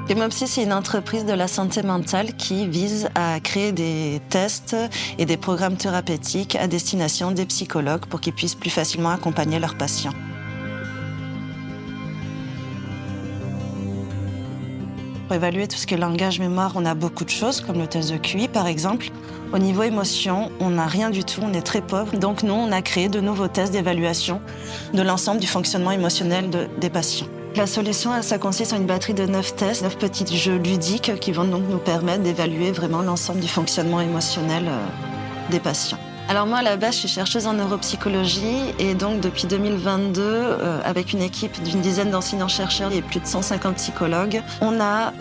Emopsy, c'est une entreprise de la santé mentale qui vise à créer des tests et des programmes thérapeutiques à destination des psychologues pour qu'ils puissent plus facilement accompagner leurs patients. Pour évaluer tout ce qui est langage-mémoire, on a beaucoup de choses, comme le test de QI par exemple. Au niveau émotion, on n'a rien du tout, on est très pauvre. Donc nous, on a créé de nouveaux tests d'évaluation de l'ensemble du fonctionnement émotionnel des patients. La solution, ça consiste en une batterie de 9 tests, 9 petits jeux ludiques qui vont donc nous permettre d'évaluer vraiment l'ensemble du fonctionnement émotionnel des patients. Alors moi, à la base, je suis chercheuse en neuropsychologie et donc depuis 2022, avec une équipe d'une dizaine d'enseignants-chercheurs et plus de 150 psychologues, on a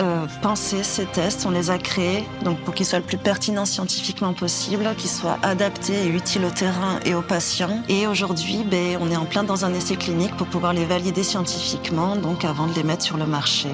pensé ces tests, on les a créés donc pour qu'ils soient le plus pertinents scientifiquement possible, qu'ils soient adaptés et utiles au terrain et aux patients. Et aujourd'hui, on est en plein dans un essai clinique pour pouvoir les valider scientifiquement, donc avant de les mettre sur le marché.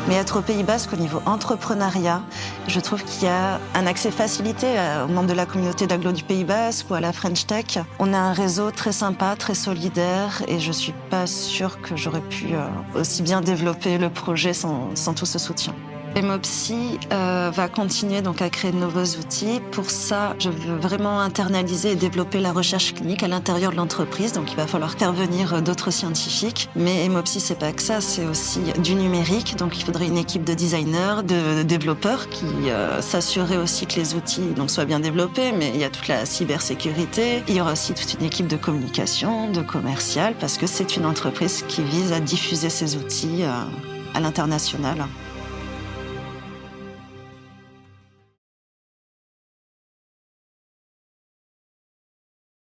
Mais être au Pays Basque, au niveau entrepreneuriat, je trouve qu'il y a un accès facilité aux membres de la communauté d'agglo du Pays Basque ou à la French Tech. On a un réseau très sympa, très solidaire et je suis pas sûre que j'aurais pu aussi bien développer le projet sans tout ce soutien. Emopsy va continuer donc à créer de nouveaux outils. Pour ça, je veux vraiment internaliser et développer la recherche clinique à l'intérieur de l'entreprise. Donc, il va falloir faire venir d'autres scientifiques. Mais Emopsy, c'est pas que ça, c'est aussi du numérique. Donc, il faudrait une équipe de designers, de développeurs qui s'assureraient aussi que les outils soient bien développés. Mais il y a toute la cybersécurité. Il y aura aussi toute une équipe de communication, de commercial, parce que c'est une entreprise qui vise à diffuser ses outils à l'international.